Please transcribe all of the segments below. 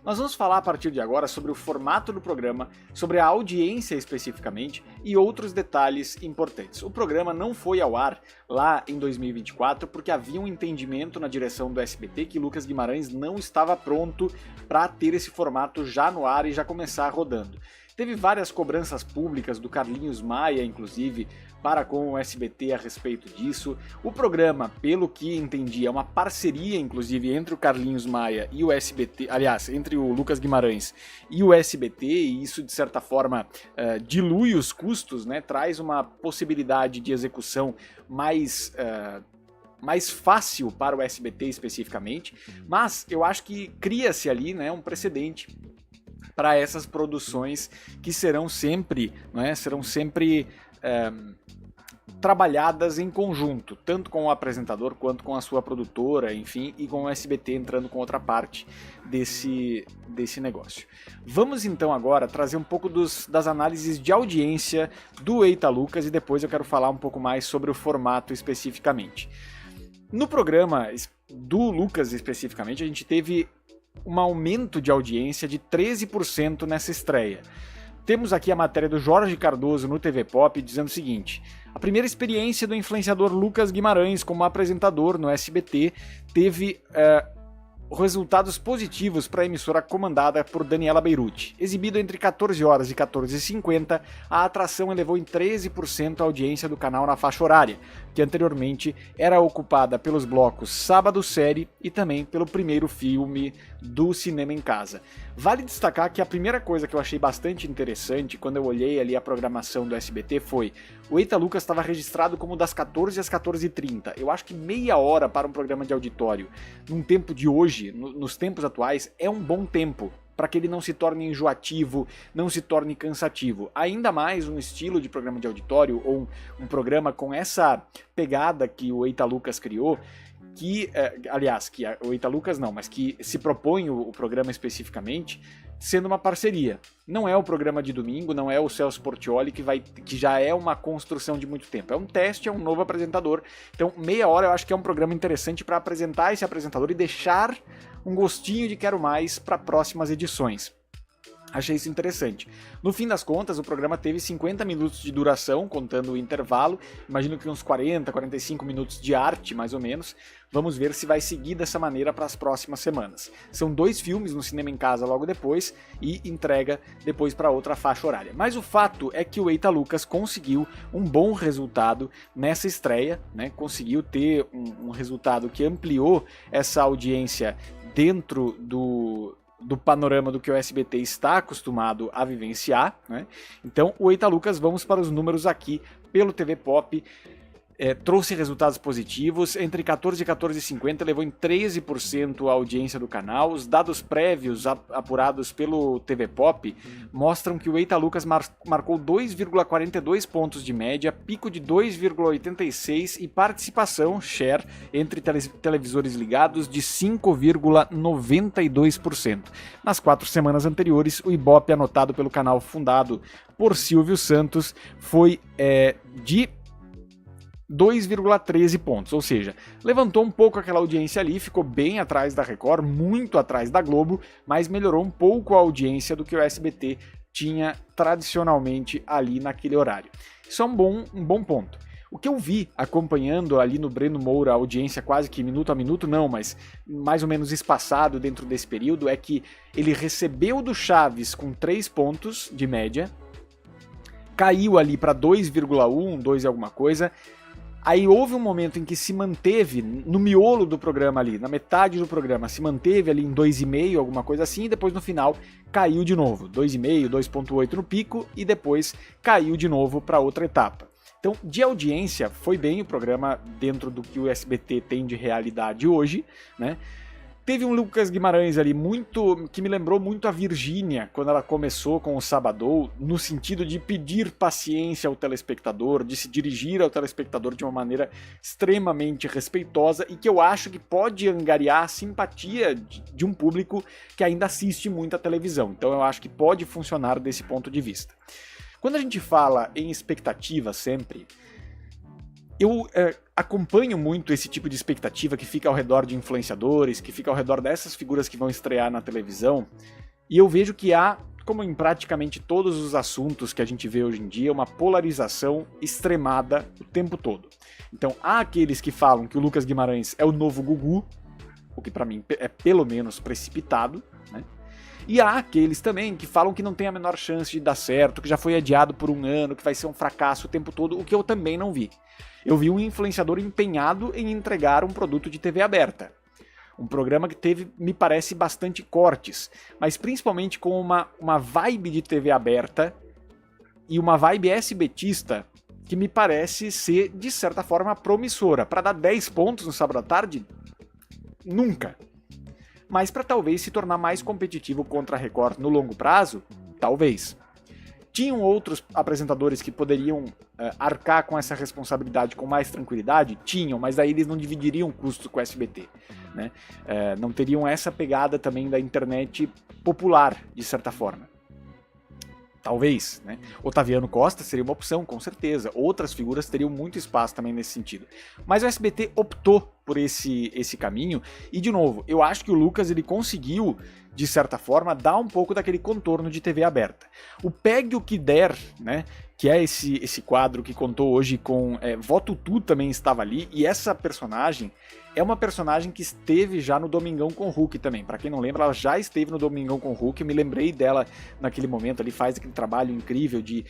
Nós vamos falar a partir de agora sobre o formato do programa, sobre a audiência especificamente e outros detalhes importantes. O programa não foi ao ar lá em 2024 porque havia um entendimento na direção do SBT que Lucas Guimarães não estava pronto para ter esse formato já no ar e já começar rodando. Teve várias cobranças públicas do Carlinhos Maia, inclusive, para com o SBT a respeito disso. O programa, pelo que entendi, é uma parceria, inclusive, entre o Carlinhos Maia e o SBT, aliás, entre o Lucas Guimarães e o SBT, e isso, de certa forma, dilui os custos, né? Traz uma possibilidade de execução mais fácil para o SBT especificamente, mas eu acho que cria-se ali, né, um precedente para essas produções que serão sempre trabalhadas em conjunto, tanto com o apresentador quanto com a sua produtora, enfim, e com o SBT entrando com outra parte desse negócio. Vamos então agora trazer um pouco das análises de audiência do Eita Lucas e depois eu quero falar um pouco mais sobre o formato especificamente. No programa do Lucas especificamente, a gente teve um aumento de audiência de 13% nessa estreia. Temos aqui a matéria do Jorge Cardoso no TV Pop dizendo o seguinte: a primeira experiência do influenciador Lucas Guimarães como apresentador no SBT teve resultados positivos para a emissora comandada por Daniela Beirute. Exibido entre 14 horas e 14h50, a atração elevou em 13% a audiência do canal na faixa horária, que anteriormente era ocupada pelos blocos Sábado Série e também pelo primeiro filme do Cinema em Casa. Vale destacar que a primeira coisa que eu achei bastante interessante quando eu olhei ali a programação do SBT foi: o Eita Lucas estava registrado como das 14 às 14h30. Eu acho que meia hora para um programa de auditório, num tempo de hoje, nos tempos atuais, é um bom tempo para que ele não se torne enjoativo, não se torne cansativo. Ainda mais um estilo de programa de auditório ou um programa com essa pegada que o Eita Lucas criou, que o Eita Lucas não, mas que se propõe o programa especificamente sendo uma parceria. Não é o programa de domingo, não é o Celso Portiolli que já é uma construção de muito tempo. É um teste, é um novo apresentador. Então, meia hora eu acho que é um programa interessante para apresentar esse apresentador e deixar um gostinho de quero mais para próximas edições. Achei isso interessante. No fim das contas, o programa teve 50 minutos de duração, contando o intervalo. Imagino que uns 40, 45 minutos de arte, mais ou menos. Vamos ver se vai seguir dessa maneira para as próximas semanas. São 2 filmes no Cinema em Casa logo depois e entrega depois para outra faixa horária. Mas o fato é que o Eita Lucas conseguiu um bom resultado nessa estreia, né? Conseguiu ter um resultado que ampliou essa audiência dentro do panorama do que o SBT está acostumado a vivenciar, né? Então, o Eita Lucas, vamos para os números aqui pelo TV Pop. Trouxe resultados positivos, entre 14 e 14h50 levou em 13% a audiência do canal. Os dados prévios apurados pelo TV Pop mostram que o Eita Lucas marcou 2,42 pontos de média, pico de 2,86 e participação, share, entre televisores ligados de 5,92%. Nas 4 semanas anteriores, o Ibope anotado pelo canal fundado por Silvio Santos foi de 2,13 pontos, ou seja, levantou um pouco aquela audiência ali, ficou bem atrás da Record, muito atrás da Globo, mas melhorou um pouco a audiência do que o SBT tinha tradicionalmente ali naquele horário. Isso é um bom ponto. O que eu vi acompanhando ali no Breno Moura a audiência quase que minuto a minuto, não, mas mais ou menos espaçado dentro desse período, é que ele recebeu do Chaves com 3 pontos de média, caiu ali para 2,1, 2 e alguma coisa. Aí houve um momento em que se manteve no miolo do programa ali, na metade do programa, se manteve ali em 2,5, alguma coisa assim, e depois no final caiu de novo, 2,5, 2,8 no pico, e depois caiu de novo para outra etapa. Então, de audiência, foi bem o programa dentro do que o SBT tem de realidade hoje, né? Teve um Lucas Guimarães ali que me lembrou muito a Virgínia, quando ela começou com o Sabadão, no sentido de pedir paciência ao telespectador, de se dirigir ao telespectador de uma maneira extremamente respeitosa e que eu acho que pode angariar a simpatia de um público que ainda assiste muita televisão. Então eu acho que pode funcionar desse ponto de vista. Quando a gente fala em expectativa sempre, eu acompanho muito esse tipo de expectativa que fica ao redor de influenciadores, que fica ao redor dessas figuras que vão estrear na televisão, e eu vejo que há, como em praticamente todos os assuntos que a gente vê hoje em dia, uma polarização extremada o tempo todo. Então há aqueles que falam que o Lucas Guimarães é o novo Gugu, o que pra mim é pelo menos precipitado, né? E há aqueles também que falam que não tem a menor chance de dar certo, que já foi adiado por um ano, que vai ser um fracasso o tempo todo, o que eu também não vi. Eu vi um influenciador empenhado em entregar um produto de TV aberta. Um programa que teve, me parece, bastante cortes, mas principalmente com uma vibe de TV aberta e uma vibe SBTista que me parece ser, de certa forma, promissora. Para dar 10 pontos no sábado à tarde? Nunca. Mas para talvez se tornar mais competitivo contra a Record no longo prazo? Talvez. Tinham outros apresentadores que poderiam arcar com essa responsabilidade com mais tranquilidade? Tinham, mas aí eles não dividiriam custos com o SBT. Né? Não teriam essa pegada também da internet popular, de certa forma. Talvez, né? Otaviano Costa seria uma opção, com certeza. Outras figuras teriam muito espaço também nesse sentido. Mas o SBT optou por esse caminho. E, de novo, eu acho que o Lucas ele conseguiu, de certa forma, dar um pouco daquele contorno de TV aberta. O Pegue o que Der, né? Que é esse quadro que contou hoje com Voto Tu também estava ali. E essa personagem é uma personagem que esteve já no Domingão com o Hulk também. Pra quem não lembra, ela já esteve no Domingão com o Hulk. Eu me lembrei dela naquele momento ali, faz aquele trabalho incrível de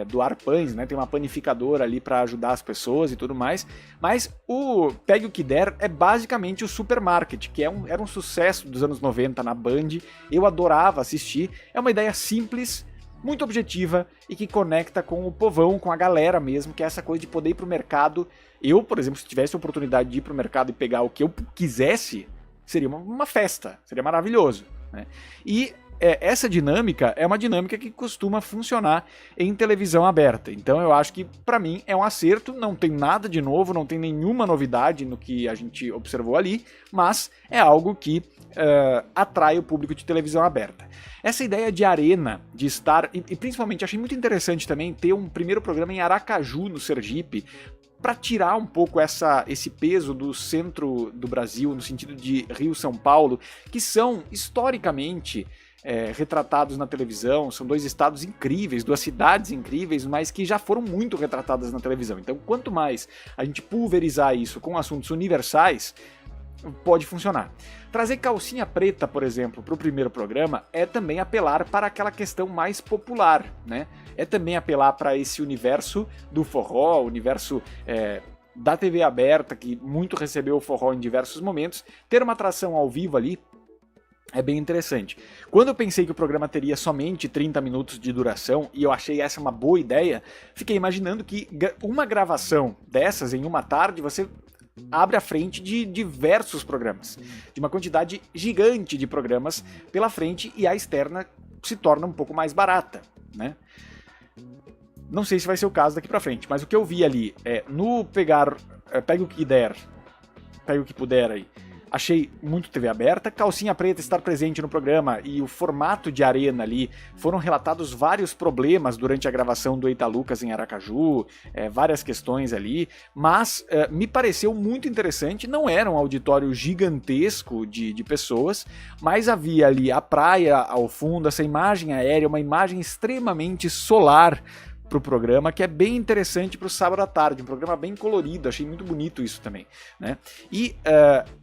doar pães, né? Tem uma panificadora ali pra ajudar as pessoas e tudo mais. Mas o Pegue o que Der é basicamente o Supermarket, que era um sucesso dos anos 90 na Band. Eu adorava assistir. É uma ideia simples, muito objetiva e que conecta com o povão, com a galera mesmo, que é essa coisa de poder ir pro mercado. Eu, por exemplo, se tivesse a oportunidade de ir pro mercado e pegar o que eu quisesse, seria uma festa, seria maravilhoso, né? E essa dinâmica é uma dinâmica que costuma funcionar em televisão aberta. Então eu acho que, para mim, é um acerto, não tem nada de novo, não tem nenhuma novidade no que a gente observou ali, mas é algo que atrai o público de televisão aberta. Essa ideia de arena, de estar, e principalmente achei muito interessante também ter um primeiro programa em Aracaju, no Sergipe, para tirar um pouco esse peso do centro do Brasil, no sentido de Rio, São Paulo, que são historicamente retratados na televisão, são dois estados incríveis, duas cidades incríveis, mas que já foram muito retratadas na televisão. Então, quanto mais a gente pulverizar isso com assuntos universais, pode funcionar. Trazer Calcinha Preta, por exemplo, para o primeiro programa é também apelar para aquela questão mais popular, né? É também apelar para esse universo do forró, universo da TV aberta, que muito recebeu o forró em diversos momentos. Ter uma atração ao vivo ali é bem interessante. Quando eu pensei que o programa teria somente 30 minutos de duração, e eu achei essa uma boa ideia, fiquei imaginando que uma gravação dessas em uma tarde, você abre a frente de diversos programas, de uma quantidade gigante de programas pela frente, e a externa se torna um pouco mais barata, né? Não sei se vai ser o caso daqui pra frente, mas o que eu vi ali no Pegue o que der, Pegue o que puder aí, achei muito TV aberta. Calcinha Preta estar presente no programa e o formato de arena ali, foram relatados vários problemas durante a gravação do Eita Lucas em Aracaju, várias questões ali, mas me pareceu muito interessante. Não era um auditório gigantesco de pessoas, mas havia ali a praia ao fundo, essa imagem aérea, uma imagem extremamente solar pro programa, que é bem interessante pro sábado à tarde, um programa bem colorido, achei muito bonito isso também, né? E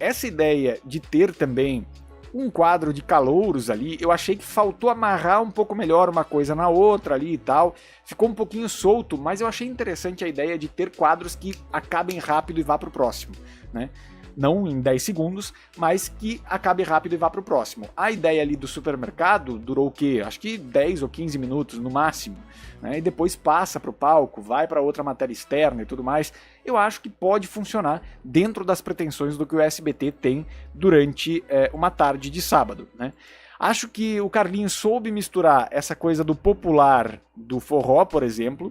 essa ideia de ter também um quadro de calouros ali, eu achei que faltou amarrar um pouco melhor uma coisa na outra ali e tal, ficou um pouquinho solto, mas eu achei interessante a ideia de ter quadros que acabem rápido e vá pro próximo, né? Não em 10 segundos, mas que acabe rápido e vá pro próximo. A ideia ali do supermercado durou o quê? Acho que 10 ou 15 minutos no máximo, né? E depois passa pro palco, vai para outra matéria externa e tudo mais. Eu acho que pode funcionar dentro das pretensões do que o SBT tem durante uma tarde de sábado, né? Acho que o Carlinhos soube misturar essa coisa do popular, do forró, por exemplo.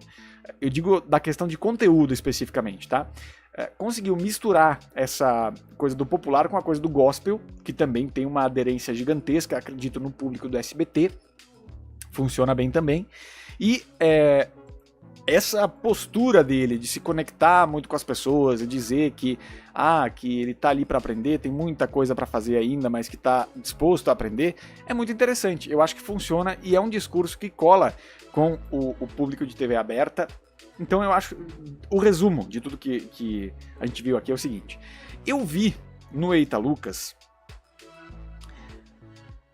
Eu digo da questão de conteúdo especificamente, tá? Conseguiu misturar essa coisa do popular com a coisa do gospel, que também tem uma aderência gigantesca, acredito, no público do SBT. Funciona bem também. E essa postura dele de se conectar muito com as pessoas e dizer que ele tá ali para aprender, tem muita coisa para fazer ainda, mas que tá disposto a aprender, é muito interessante. Eu acho que funciona e é um discurso que cola com o público de TV aberta. Então eu acho, o resumo de tudo que a gente viu aqui é o seguinte: eu vi no Eita Lucas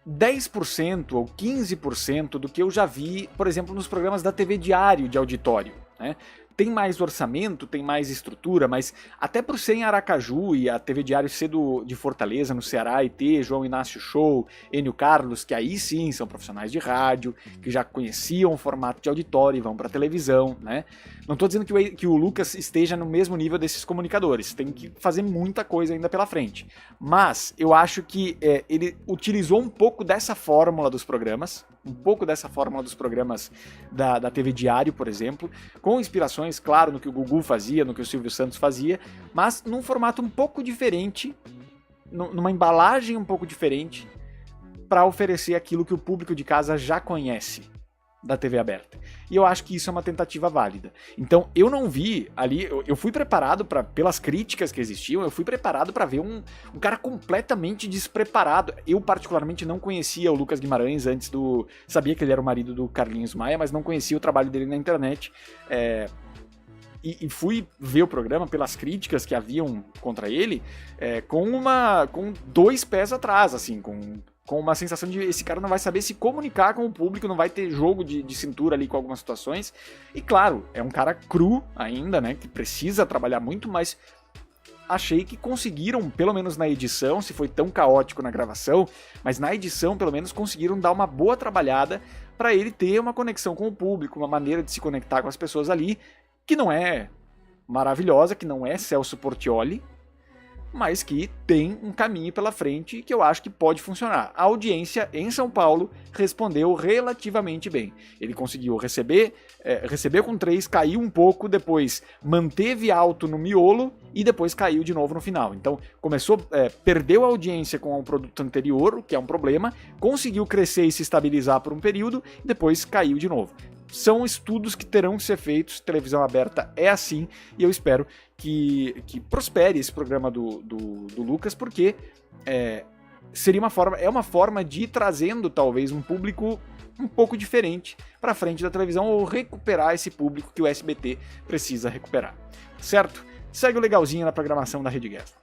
10% ou 15% do que eu já vi, por exemplo, nos programas da TV Diário de auditório, né? Tem mais orçamento, tem mais estrutura, mas até por ser em Aracaju e a TV Diário ser de Fortaleza, no Ceará, e ter João Inácio Show, Enio Carlos, que aí sim são profissionais de rádio, que já conheciam o formato de auditório e vão para televisão, né? Não estou dizendo que o Lucas esteja no mesmo nível desses comunicadores, tem que fazer muita coisa ainda pela frente. Mas eu acho que ele utilizou um pouco dessa fórmula dos programas, da TV Diário, por exemplo, com inspirações, claro, no que o Gugu fazia, no que o Silvio Santos fazia, mas num formato um pouco diferente, numa embalagem um pouco diferente, para oferecer aquilo que o público de casa já conhece da TV aberta. E eu acho que isso é uma tentativa válida. Então, eu não vi ali, eu fui preparado pelas críticas que existiam, eu fui preparado para ver um cara completamente despreparado. Eu, particularmente, não conhecia o Lucas Guimarães antes sabia que ele era o marido do Carlinhos Maia, mas não conhecia o trabalho dele na internet. E fui ver o programa pelas críticas que haviam contra ele, com 2 pés atrás, assim, com uma sensação de esse cara não vai saber se comunicar com o público, não vai ter jogo de cintura ali com algumas situações. E claro, é um cara cru ainda, né, que precisa trabalhar muito, mas achei que conseguiram, pelo menos na edição, se foi tão caótico na gravação, mas na edição pelo menos conseguiram dar uma boa trabalhada para ele ter uma conexão com o público, uma maneira de se conectar com as pessoas ali, que não é maravilhosa, que não é Celso Portiolli, mas que tem um caminho pela frente que eu acho que pode funcionar. A audiência em São Paulo respondeu relativamente bem. Ele conseguiu receber com 3, caiu um pouco, depois manteve alto no miolo e depois caiu de novo no final. Então perdeu a audiência com o produto anterior, o que é um problema, conseguiu crescer e se estabilizar por um período, e depois caiu de novo. São estudos que terão que ser feitos, televisão aberta é assim, e eu espero que prospere esse programa do Lucas, porque seria uma forma de ir trazendo talvez um público um pouco diferente para frente da televisão, ou recuperar esse público que o SBT precisa recuperar, certo? Segue o legalzinho na programação da Rede Guest.